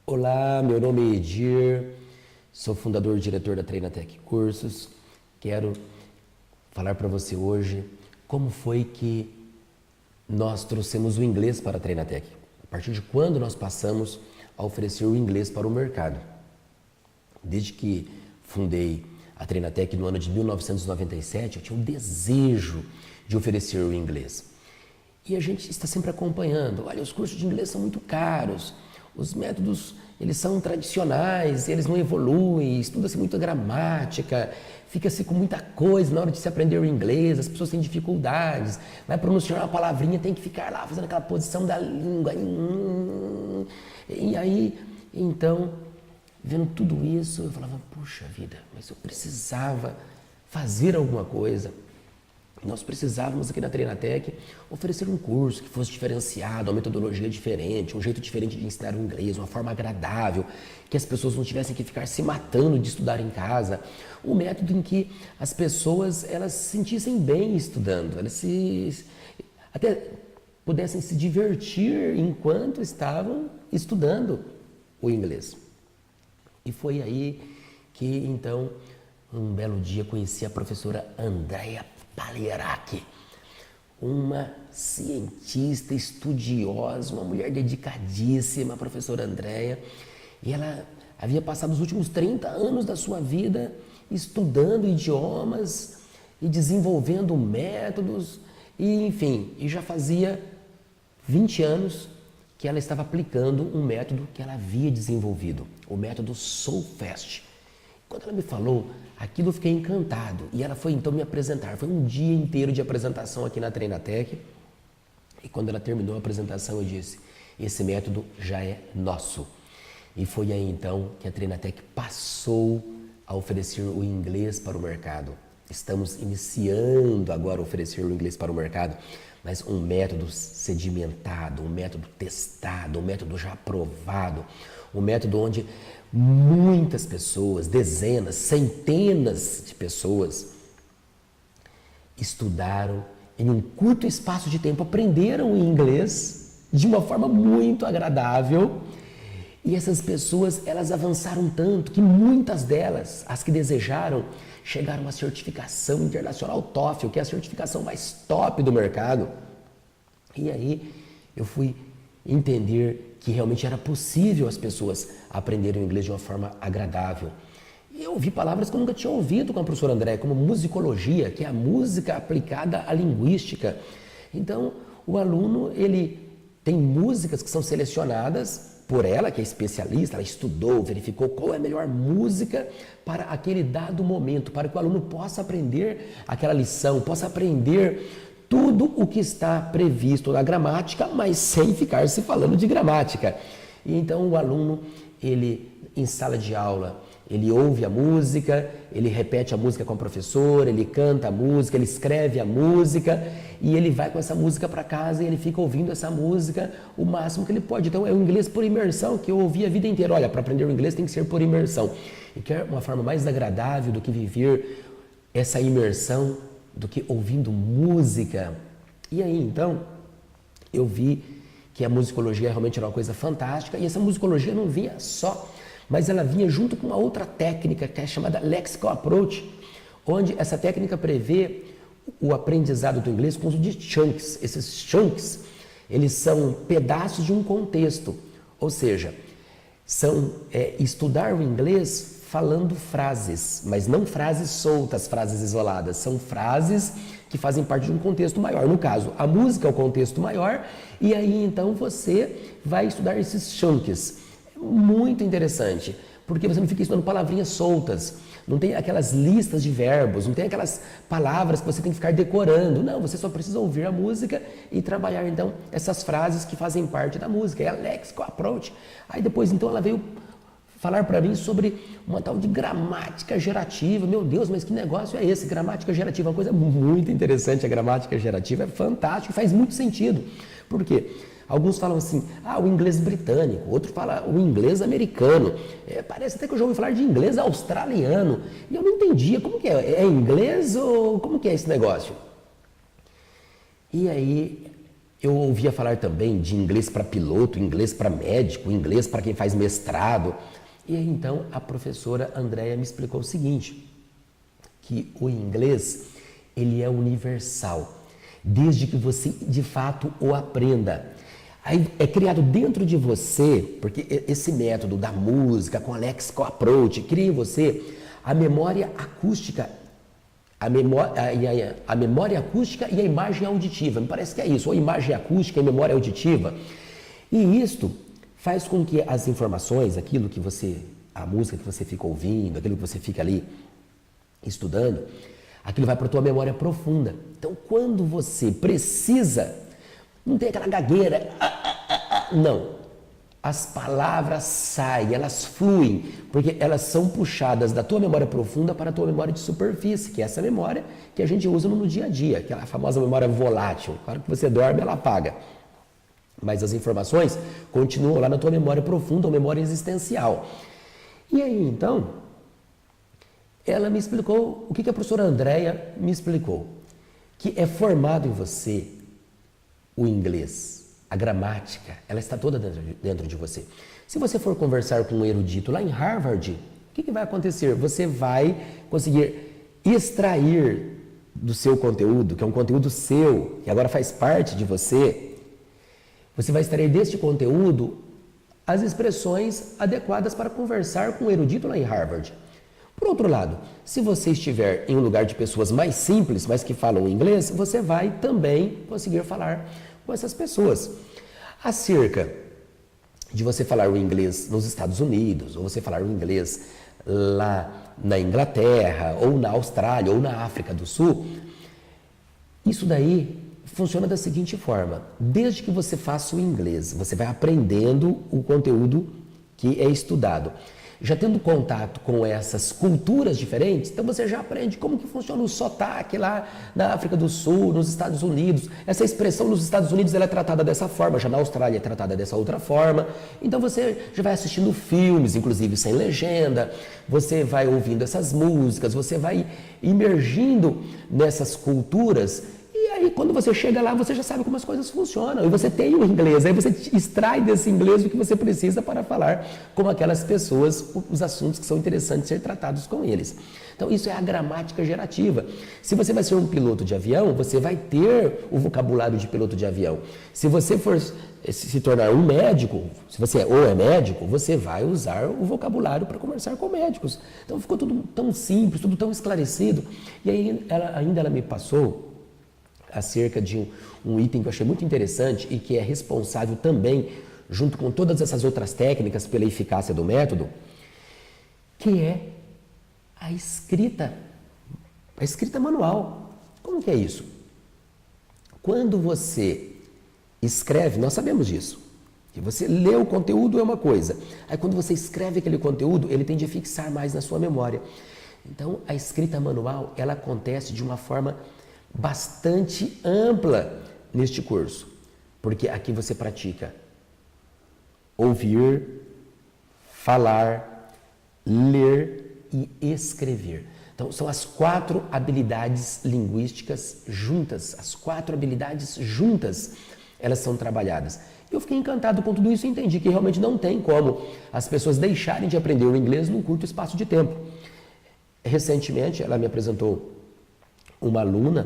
Olá, meu nome é Edir, sou fundador e diretor da Treinatec Cursos. Quero falar para você hoje como foi que nós trouxemos o inglês para a Treinatec. A partir de quando nós passamos a oferecer o inglês para o mercado. Desde que fundei a Treinatec no ano de 1997, eu tinha um desejo de oferecer o inglês. E a gente está sempre acompanhando. Olha, os cursos de inglês são muito caros. Os métodos, eles são tradicionais, eles não evoluem, estuda-se muito a gramática, fica-se com muita coisa na hora de se aprender o inglês, as pessoas têm dificuldades, vai pronunciar uma palavrinha, tem que ficar lá fazendo aquela posição da língua. E aí, então, vendo tudo isso, eu falava, puxa vida, mas eu precisava fazer alguma coisa. Nós precisávamos aqui na Treinatec oferecer um curso que fosse diferenciado, uma metodologia diferente, um jeito diferente de ensinar o inglês, uma forma agradável, que as pessoas não tivessem que ficar se matando de estudar em casa. Um método em que as pessoas elas se sentissem bem estudando, elas até pudessem se divertir enquanto estavam estudando o inglês. E foi aí que então, um belo dia, conheci a professora Andréa Pagliaracchi, uma cientista estudiosa, uma mulher dedicadíssima, a professora Andréa, e ela havia passado os últimos 30 anos da sua vida estudando idiomas e desenvolvendo métodos, e enfim, e já fazia 20 anos que ela estava aplicando um método que ela havia desenvolvido, o método Solfast. Quando ela me falou aquilo, eu fiquei encantado. E ela foi então me apresentar. Foi um dia inteiro de apresentação aqui na Treinatec. E quando ela terminou a apresentação, eu disse, esse método já é nosso. E foi aí então que a Treinatec passou a oferecer o inglês para o mercado. Estamos iniciando agora a oferecer o inglês para o mercado, mas um método sedimentado, um método testado, um método já aprovado, um método onde muitas pessoas, dezenas, centenas de pessoas estudaram em um curto espaço de tempo, aprenderam inglês de uma forma muito agradável. E essas pessoas, elas avançaram tanto que muitas delas, as que desejaram, chegaram à certificação internacional TOEFL, que é a certificação mais top do mercado. E aí eu fui entender que realmente era possível as pessoas aprenderem o inglês de uma forma agradável. E eu ouvi palavras que eu nunca tinha ouvido com a professora Andréa, como musicologia, que é a música aplicada à linguística. Então, o aluno, ele tem músicas que são selecionadas por ela, que é especialista, ela estudou, verificou qual é a melhor música para aquele dado momento, para que o aluno possa aprender aquela lição, possa aprender tudo o que está previsto na gramática, mas sem ficar se falando de gramática. E então o aluno, ele em sala de aula, ele ouve a música, ele repete a música com a professora, ele canta a música, ele escreve a música e ele vai com essa música para casa e ele fica ouvindo essa música o máximo que ele pode. Então é o inglês por imersão que eu ouvi a vida inteira. Olha, para aprender o inglês tem que ser por imersão. E quer uma forma mais agradável do que viver essa imersão, do que ouvindo música. E aí então eu vi que a musicologia realmente era uma coisa fantástica e essa musicologia não vinha só, mas ela vinha junto com uma outra técnica que é chamada Lexical Approach, onde essa técnica prevê o aprendizado do inglês com uso de chunks. Esses chunks, eles são pedaços de um contexto, ou seja, são estudar o inglês falando frases, mas não frases soltas, frases isoladas, são frases que fazem parte de um contexto maior. No caso, a música é o contexto maior e aí então você vai estudar esses chunks. Muito interessante, porque você não fica estudando palavrinhas soltas, não tem aquelas listas de verbos, não tem aquelas palavras que você tem que ficar decorando, não, você só precisa ouvir a música e trabalhar então essas frases que fazem parte da música, é a Lexical Approach. Aí depois então ela veio falar para mim sobre uma tal de gramática gerativa. Meu Deus, mas que negócio é esse? Gramática gerativa é uma coisa muito interessante, a gramática gerativa é fantástico, faz muito sentido. Por quê? Alguns falam assim, o inglês britânico, outro fala o inglês americano. Parece até que eu já ouvi falar de inglês australiano. E eu não entendia, como que é? É inglês ou como que é esse negócio? E aí Eu ouvia falar também de inglês para piloto, inglês para médico, inglês para quem faz mestrado. E aí, então, a professora Andréia me explicou o seguinte, que o inglês, ele é universal, desde que você, de fato, o aprenda. Aí é criado dentro de você, porque esse método da música, com a Lexical Approach, cria em você a memória acústica, a memória acústica e a imagem auditiva. Me parece que é isso, ou imagem acústica e memória auditiva. E isto faz com que as informações, aquilo que você, a música que você fica ouvindo, aquilo que você fica ali estudando, aquilo vai para a tua memória profunda. Então, quando você precisa, não tem aquela gagueira, não. As palavras saem, elas fluem, porque elas são puxadas da tua memória profunda para a tua memória de superfície, que é essa memória que a gente usa no dia a dia, aquela famosa memória volátil. Claro que você dorme, ela apaga. Mas as informações continuam lá na tua memória profunda ou memória existencial. E aí, então, ela me explicou o que a professora Andréia me explicou. Que é formado em você o inglês. A gramática, ela está toda dentro de você. Se você for conversar com um erudito lá em Harvard, o que vai acontecer? Você vai conseguir extrair do seu conteúdo, que é um conteúdo seu, que agora faz parte de você, você vai extrair deste conteúdo as expressões adequadas para conversar com um erudito lá em Harvard. Por outro lado, se você estiver em um lugar de pessoas mais simples, mas que falam inglês, você vai também conseguir falar com essas pessoas. Acerca de você falar o inglês nos Estados Unidos, ou você falar o inglês lá na Inglaterra, ou na Austrália, ou na África do Sul, isso daí funciona da seguinte forma: desde que você faça o inglês, você vai aprendendo o conteúdo que é estudado. Já tendo contato com essas culturas diferentes, então você já aprende como que funciona o sotaque lá na África do Sul, nos Estados Unidos. Essa expressão nos Estados Unidos ela é tratada dessa forma, já na Austrália é tratada dessa outra forma. Então você já vai assistindo filmes, inclusive sem legenda, você vai ouvindo essas músicas, você vai imergindo nessas culturas. E aí, quando você chega lá, você já sabe como as coisas funcionam. E você tem o inglês, aí você extrai desse inglês o que você precisa para falar com aquelas pessoas, os assuntos que são interessantes ser tratados com eles. Então, isso é a gramática gerativa. Se você vai ser um piloto de avião, você vai ter o vocabulário de piloto de avião. Se você for se tornar um médico, se você é médico, você vai usar o vocabulário para conversar com médicos. Então, ficou tudo tão simples, tudo tão esclarecido. E aí, ela me passou acerca de um item que eu achei muito interessante e que é responsável também, junto com todas essas outras técnicas, pela eficácia do método, que é a escrita manual. Como que é isso? Quando você escreve, nós sabemos disso, que você lê o conteúdo é uma coisa, aí quando você escreve aquele conteúdo, ele tende a fixar mais na sua memória. Então, a escrita manual, ela acontece de uma forma bastante ampla neste curso, porque aqui você pratica ouvir, falar, ler e escrever. Então, são as 4 habilidades linguísticas juntas, as 4 habilidades juntas, elas são trabalhadas. Eu fiquei encantado com tudo isso e entendi que realmente não tem como as pessoas deixarem de aprender o inglês num curto espaço de tempo. Recentemente, ela me apresentou uma aluna,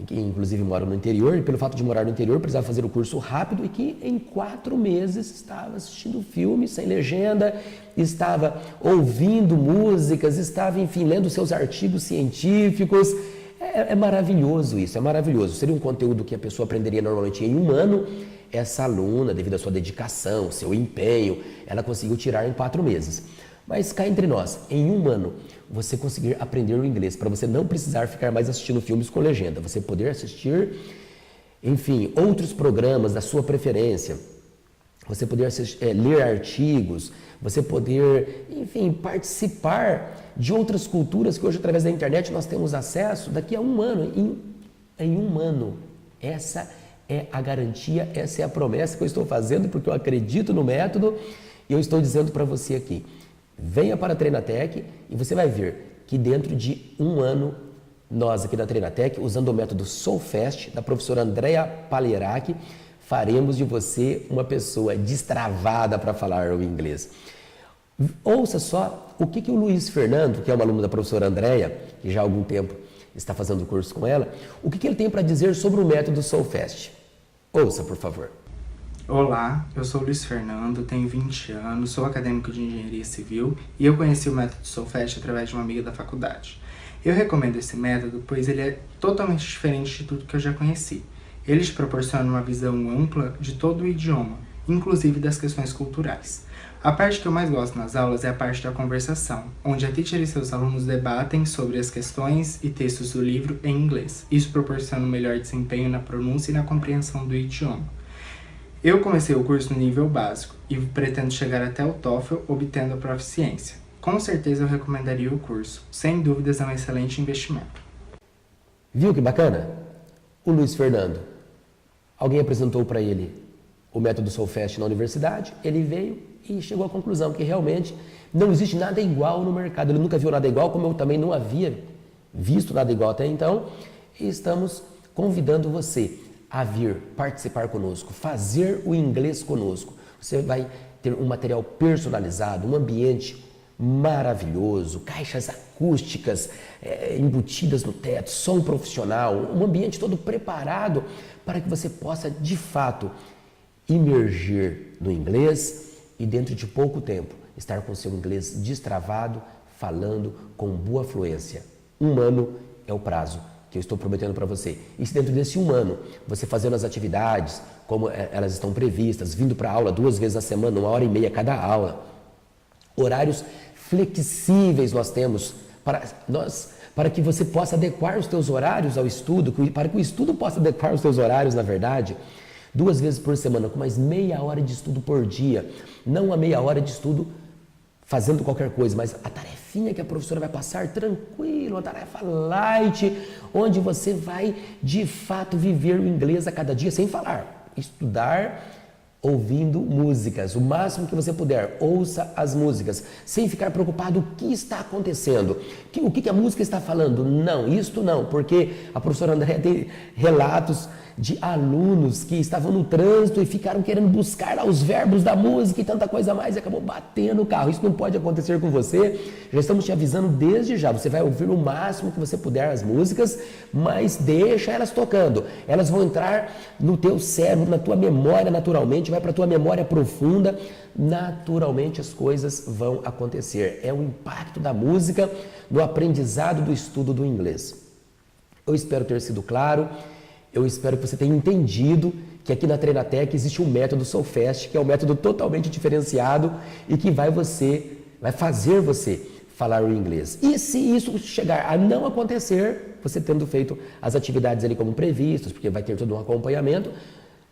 que inclusive mora no interior, e pelo fato de morar no interior precisava fazer o curso rápido e que em 4 meses estava assistindo filmes sem legenda, estava ouvindo músicas, estava, enfim, lendo seus artigos científicos. É maravilhoso isso, é maravilhoso. Seria um conteúdo que a pessoa aprenderia normalmente em 1 ano. Essa aluna, devido à sua dedicação, seu empenho, ela conseguiu tirar em 4 meses. Mas cá entre nós, em 1 ano, você conseguir aprender o inglês, para você não precisar ficar mais assistindo filmes com legenda, você poder assistir, enfim, outros programas da sua preferência, você poder ler artigos, você poder, enfim, participar de outras culturas que hoje, através da internet, nós temos acesso daqui a 1 ano. Em 1 ano, essa é a garantia, essa é a promessa que eu estou fazendo, porque eu acredito no método e eu estou dizendo para você aqui. Venha para a Treinatec e você vai ver que dentro de 1 ano nós aqui da Treinatec, usando o método Solfest, da professora Andrea Palerac, faremos de você uma pessoa destravada para falar o inglês. Ouça só o que o Luiz Fernando, que é um aluno da professora Andrea, que já há algum tempo está fazendo o curso com ela, o que ele tem para dizer sobre o método Solfest. Ouça, por favor. Olá, eu sou o Luiz Fernando, tenho 20 anos, sou acadêmico de Engenharia Civil e eu conheci o método Solfest através de uma amiga da faculdade. Eu recomendo esse método pois ele é totalmente diferente de tudo que eu já conheci. Ele te proporciona uma visão ampla de todo o idioma, inclusive das questões culturais. A parte que eu mais gosto nas aulas é a parte da conversação, onde a teacher e seus alunos debatem sobre as questões e textos do livro em inglês. Isso proporciona um melhor desempenho na pronúncia e na compreensão do idioma. Eu comecei o curso no nível básico e pretendo chegar até o TOEFL obtendo a proficiência. Com certeza eu recomendaria o curso, sem dúvidas é um excelente investimento. Viu que bacana? O Luiz Fernando, alguém apresentou para ele o método Solfest na universidade, ele veio e chegou à conclusão que realmente não existe nada igual no mercado. Ele nunca viu nada igual, como eu também não havia visto nada igual até então. E estamos convidando você a vir participar conosco, fazer o inglês conosco. Você vai ter um material personalizado, um ambiente maravilhoso, caixas acústicas embutidas no teto, som profissional, um ambiente todo preparado para que você possa, de fato, imergir no inglês e dentro de pouco tempo estar com seu inglês destravado, falando com boa fluência. 1 ano é o prazo que eu estou prometendo para você. E se dentro desse 1 ano, você fazendo as atividades como elas estão previstas, vindo para a aula 2 vezes na semana, 1h30 cada aula, horários flexíveis nós temos para que você possa adequar os teus horários ao estudo, para que o estudo possa adequar os teus horários, na verdade, 2 vezes por semana, com mais meia hora de estudo por dia. Não a meia hora de estudo fazendo qualquer coisa, mas a tarefinha que a professora vai passar tranquilo, uma tarefa light, onde você vai, de fato, viver o inglês a cada dia sem falar. Estudar ouvindo músicas, o máximo que você puder, ouça as músicas, sem ficar preocupado o que está acontecendo, o que a música está falando. Não, isto não, porque a professora Andréa tem relatos de alunos que estavam no trânsito e ficaram querendo buscar lá os verbos da música e tanta coisa mais e acabou batendo o carro. Isso não pode acontecer com você. Já estamos te avisando desde já. Você vai ouvir o máximo que você puder as músicas, mas deixa elas tocando. Elas vão entrar no teu cérebro, na tua memória naturalmente, vai para a tua memória profunda. Naturalmente as coisas vão acontecer. É o impacto da música no aprendizado do estudo do inglês. Eu espero ter sido claro. Eu espero que você tenha entendido que aqui na Treinatec existe um método Solfest, que é um método totalmente diferenciado e que vai fazer você falar o inglês. E se isso chegar a não acontecer, você tendo feito as atividades ali como previstas, porque vai ter todo um acompanhamento,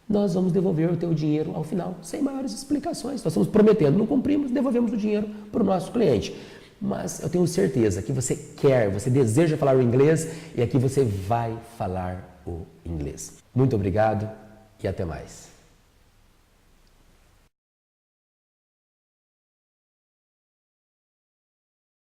nós vamos devolver o teu dinheiro ao final, sem maiores explicações. Nós estamos prometendo, não cumprimos, devolvemos o dinheiro para o nosso cliente. Mas eu tenho certeza que você deseja falar o inglês e aqui você vai falar o inglês. Muito obrigado e até mais.